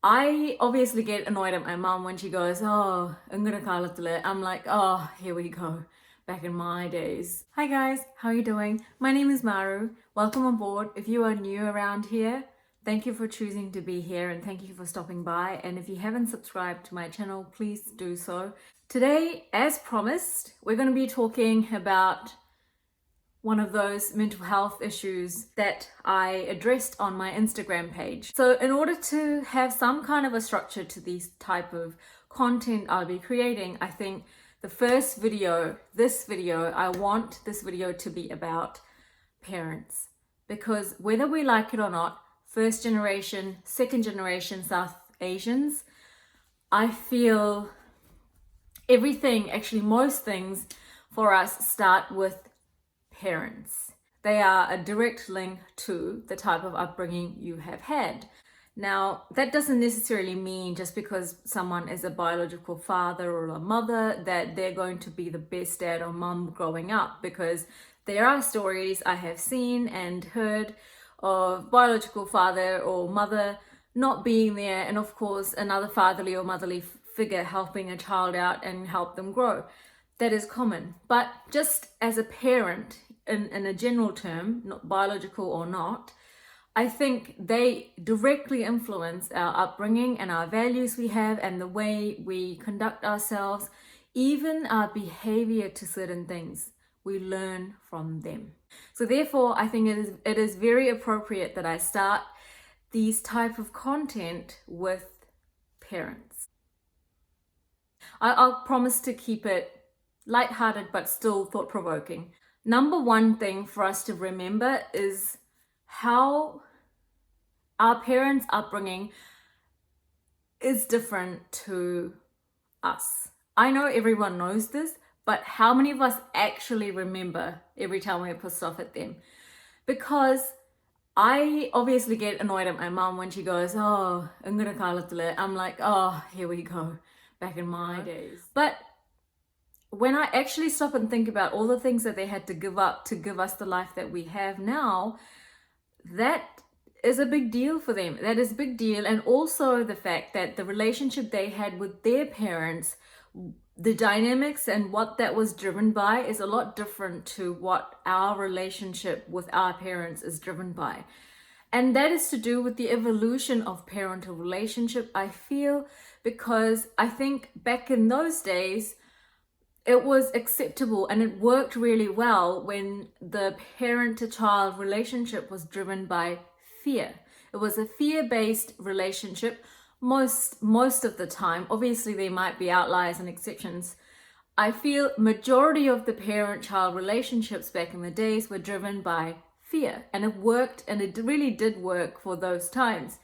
I obviously get annoyed at my mom when she goes, oh, I'm like, oh, here we go. Back in my days. Hi guys, how are you doing? My name is Maaru. Welcome on board. If you are new around here, thank you for choosing to be here and thank you for stopping by. And if you haven't subscribed to my channel, please do so. Today, as promised, we're going to be talking about one of those mental health issues that I addressed on my Instagram page. So in order to have some kind of a structure to these type of content I'll be creating, I think the first video, I want this video to be about parents. Because whether we like it or not, first generation, second generation South Asians, I feel everything, actually most things for us start with parents. They are a direct link to the type of upbringing you have had. Now, that doesn't necessarily mean just because someone is a biological father or a mother that they're going to be the best dad or mum growing up, because there are stories I have seen and heard of biological father or mother not being there, and of course another fatherly or motherly figure helping a child out and help them grow. That is common. But just as a parent, in a general term, not biological or not, I think they directly influence our upbringing and our values we have and the way we conduct ourselves, even our behavior to certain things. We learn from them. So therefore, I think it is very appropriate that I start these type of content with parents. I'll promise to keep it lighthearted but still thought-provoking. Number one thing for us to remember is how our parents' upbringing is different to us. I know everyone knows this, but how many of us actually remember every time we're pissed off at them? Because I obviously get annoyed at my mom when she goes, oh, I'm like, oh, here we go, back in my days. But when I actually stop and think about all the things that they had to give up to give us the life that we have now, that is a big deal for them. That is a big deal. And also the fact that the relationship they had with their parents, the dynamics and what that was driven by is a lot different to what our relationship with our parents is driven by. And that is to do with the evolution of parental relationship, I feel, because I think back in those days, it was acceptable and it worked really well when the parent-to-child relationship was driven by fear. It was a fear-based relationship most of the time. Obviously, there might be outliers and exceptions. I feel majority of the parent-child relationships back in the days were driven by fear, and it worked, and it really did work for those times.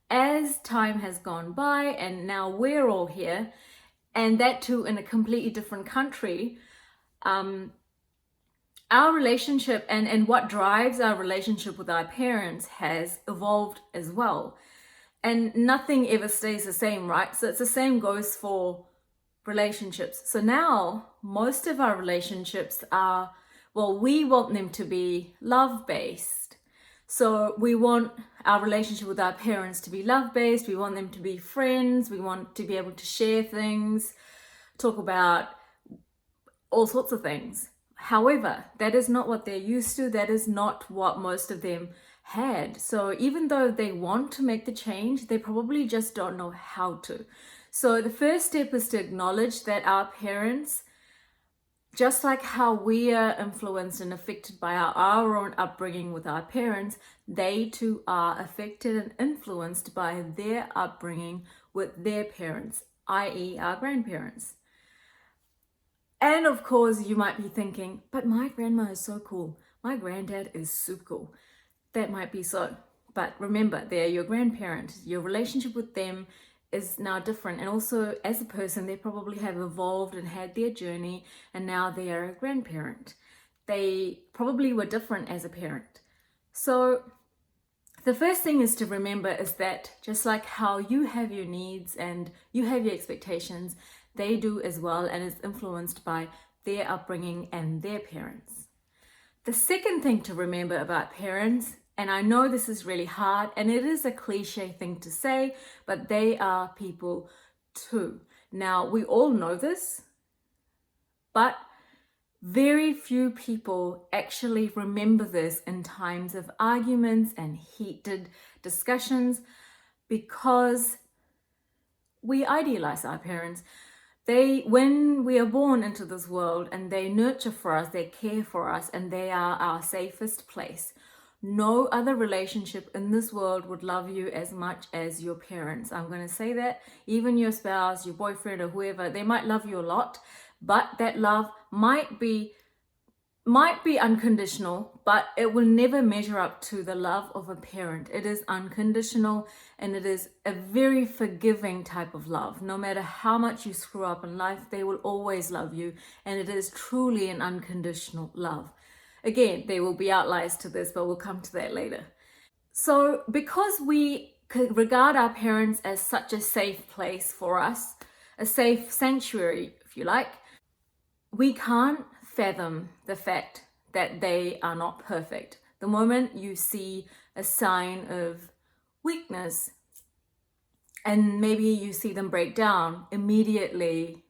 As time has gone by and now we're all here, and that too in a completely different country, our relationship and what drives our relationship with our parents has evolved as well. And nothing ever stays the same, right? So it's the same goes for relationships. So now most of our relationships are, well, we want them to be love-based. So we want our relationship with our parents to be love-based. We want them to be friends. We want to be able to share things, talk about all sorts of things. However, that is not what they're used to. That is not what most of them had. So even though they want to make the change, they probably just don't know how to. So the first step is to acknowledge that our parents, just like how we are influenced and affected by our own upbringing with our parents, they too are affected and influenced by their upbringing with their parents, i.e. our grandparents. And of course, you might be thinking, but my grandma is so cool. My granddad is super cool. That might be so. But remember, they're your grandparents. Your relationship with them is now different, and also as a person they probably have evolved and had their journey, and now they are a grandparent. They probably were different as a parent. So the first thing is to remember is that just like how you have your needs and you have your expectations, they do as well, and is influenced by their upbringing and their parents. The second thing to remember about parents And I know this is really hard and it is a cliche thing to say, but they are people too. Now, we all know this, but very few people actually remember this in times of arguments and heated discussions because we idealize our parents. When we are born into this world and they nurture for us, they care for us, and they are our safest place. No other relationship in this world would love you as much as your parents. I'm going to say that. Even your spouse, your boyfriend, or whoever, they might love you a lot, but that love might be unconditional, but it will never measure up to the love of a parent. It is unconditional and it is a very forgiving type of love. No matter how much you screw up in life, they will always love you, and it is truly an unconditional love. Again, there will be outliers to this, but we'll come to that later. So because we regard our parents as such a safe place for us, a safe sanctuary, if you like, we can't fathom the fact that they are not perfect. The moment you see a sign of weakness and maybe you see them break down, immediately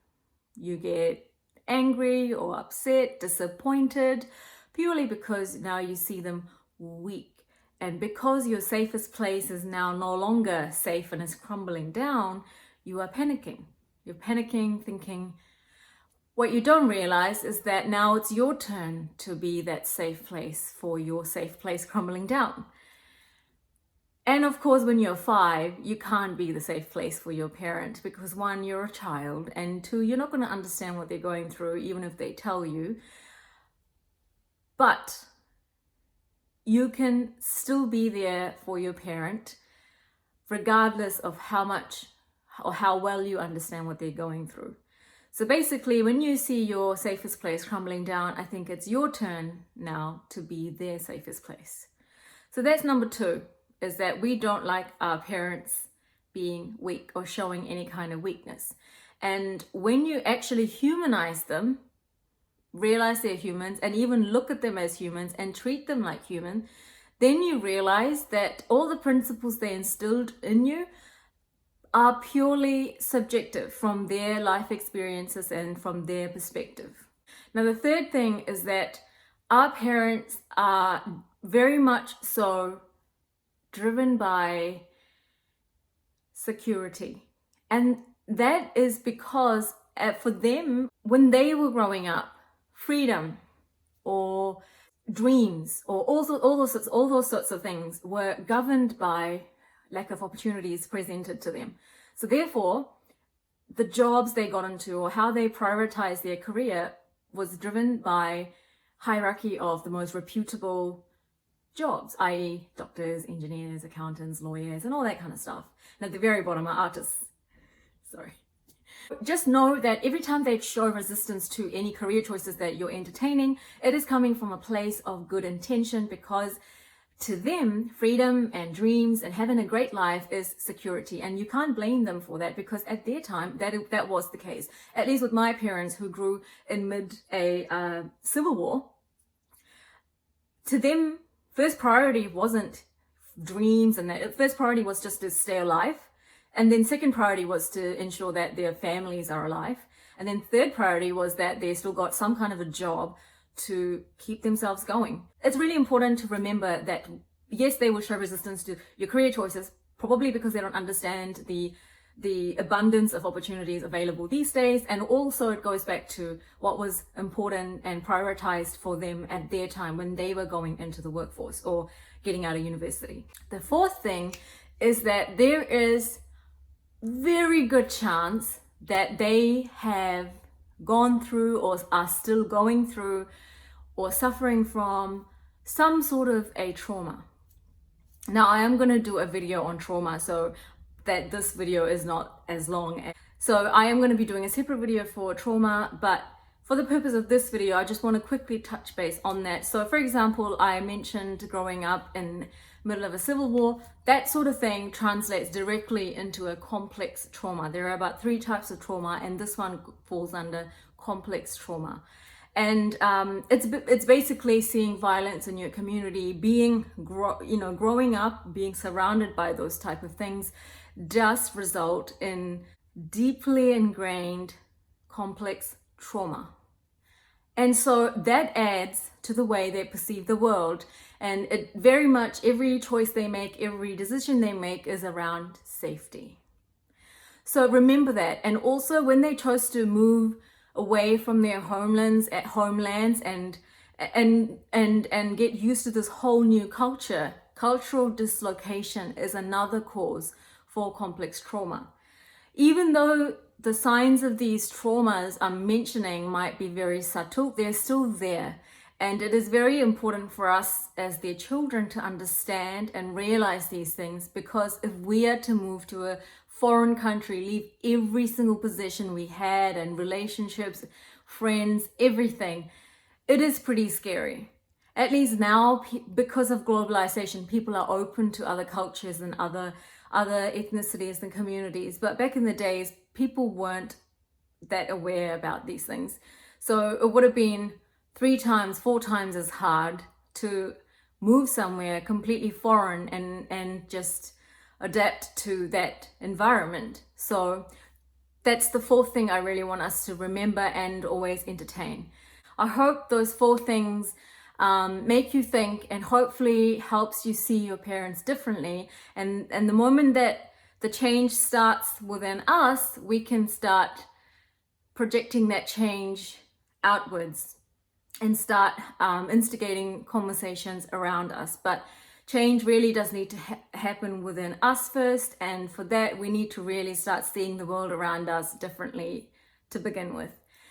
you get angry or upset, disappointed, purely because now you see them weak. And because your safest place is now no longer safe and is crumbling down, you are panicking. You're panicking, thinking, what you don't realize is that now it's your turn to be that safe place for your safe place crumbling down. And of course, when you're 5, you can't be the safe place for your parent because 1, you're a child, and 2, you're not going to understand what they're going through, even if they tell you. But you can still be there for your parent, regardless of how much or how well you understand what they're going through. So basically, when you see your safest place crumbling down, I think it's your turn now to be their safest place. So that's number 2, is that we don't like our parents being weak or showing any kind of weakness. And when you actually humanize them, realize they're humans, and even look at them as humans and treat them like human, then you realize that all the principles they instilled in you are purely subjective from their life experiences and from their perspective. Now, the third thing is that our parents are very much so driven by security. And that is because for them, when they were growing up, freedom or dreams or all those sorts of things were governed by lack of opportunities presented to them. So therefore, the jobs they got into or how they prioritized their career was driven by hierarchy of the most reputable jobs, i.e. doctors, engineers, accountants, lawyers, and all that kind of stuff. And at the very bottom are artists. Sorry. Just know that every time they show resistance to any career choices that you're entertaining, it is coming from a place of good intention, because to them, freedom and dreams and having a great life is security. And you can't blame them for that, because at their time, that was the case. At least with my parents, who grew in mid a civil war, to them, first priority wasn't dreams, and that first priority was just to stay alive. And then second priority was to ensure that their families are alive. And then third priority was that they still got some kind of a job to keep themselves going. It's really important to remember that, yes, they will show resistance to your career choices, probably because they don't understand the abundance of opportunities available these days. And also it goes back to what was important and prioritized for them at their time when they were going into the workforce or getting out of university. The fourth thing is that there is very good chance that they have gone through or are still going through or suffering from some sort of a trauma. Now, I am going to do a video on trauma so that this video is not as long. So I am going to be doing a separate video for trauma, but for the purpose of this video, I just want to quickly touch base on that. So for example, I mentioned growing up in middle of a civil war. That sort of thing translates directly into a complex trauma. There are about 3 types of trauma, and this one falls under complex trauma. And it's basically seeing violence in your community, growing up, being surrounded by those type of things, just result in deeply ingrained complex trauma. And so that adds to the way they perceive the world. And it very much, every choice they make, every decision they make is around safety. So remember that. And also when they chose to move away from their homelands and get used to this whole new culture, cultural dislocation is another cause for complex trauma. Even though the signs of these traumas I'm mentioning might be very subtle, they're still there. And it is very important for us as their children to understand and realize these things, because if we are to move to a foreign country, leave every single possession we had and relationships, friends, everything, it is pretty scary. At least now, because of globalization, people are open to other cultures and other ethnicities and communities. But back in the days, people weren't that aware about these things. So it would have been 3 times, 4 times as hard to move somewhere completely foreign and just adapt to that environment. So that's the 4th thing I really want us to remember and always entertain. I hope those 4 things make you think, and hopefully helps you see your parents differently. And the moment that the change starts within us, we can start projecting that change outwards and start instigating conversations around us. But change really does need to happen within us first, and for that we need to really start seeing the world around us differently to begin with.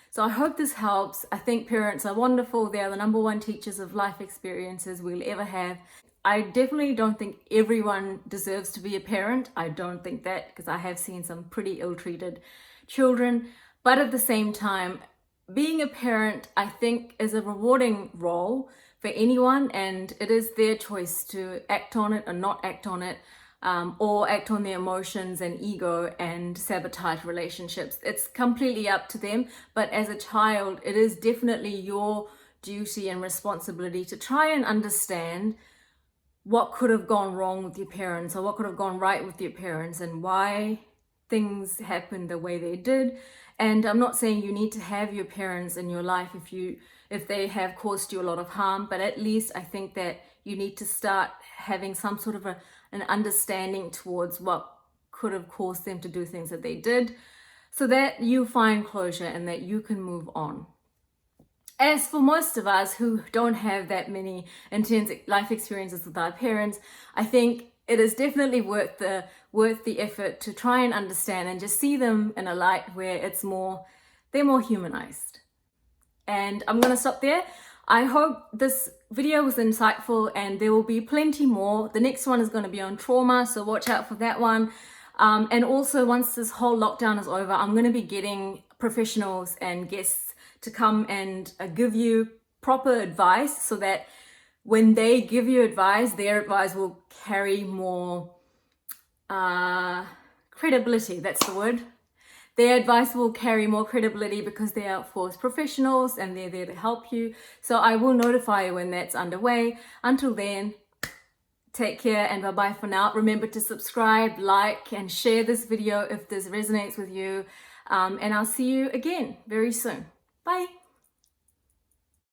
So I hope this helps. I think parents are wonderful. They are the number 1 teachers of life experiences we'll ever have. I definitely don't think everyone deserves to be a parent. I don't think that, because I have seen some pretty ill-treated children. But at the same time, being a parent, I think, is a rewarding role for anyone, and it is their choice to act on it or not act on it, or act on their emotions and ego and sabotage relationships. It's completely up to them. But as a child, it is definitely your duty and responsibility to try and understand what could have gone wrong with your parents, or what could have gone right with your parents, and why things happened the way they did. And I'm not saying you need to have your parents in your life if they have caused you a lot of harm, but at least I think that you need to start having some sort of an understanding towards what could have caused them to do things that they did, so that you find closure and that you can move on. As for most of us who don't have that many intense life experiences with our parents, I think it is definitely worth the effort to try and understand and just see them in a light where they're more humanized. And I'm gonna stop there. I hope this video was insightful, and there will be plenty more. The next one is going to be on trauma, so watch out for that one. And also, once this whole lockdown is over, I'm going to be getting professionals and guests to come and give you proper advice, so that when they give you advice, their advice will carry more credibility. That's the word. Their advice will carry more credibility because they are, of course, professionals and they're there to help you. So I will notify you when that's underway. Until then, take care and bye-bye for now. Remember to subscribe, like, and share this video if this resonates with you. And I'll see you again very soon. Bye.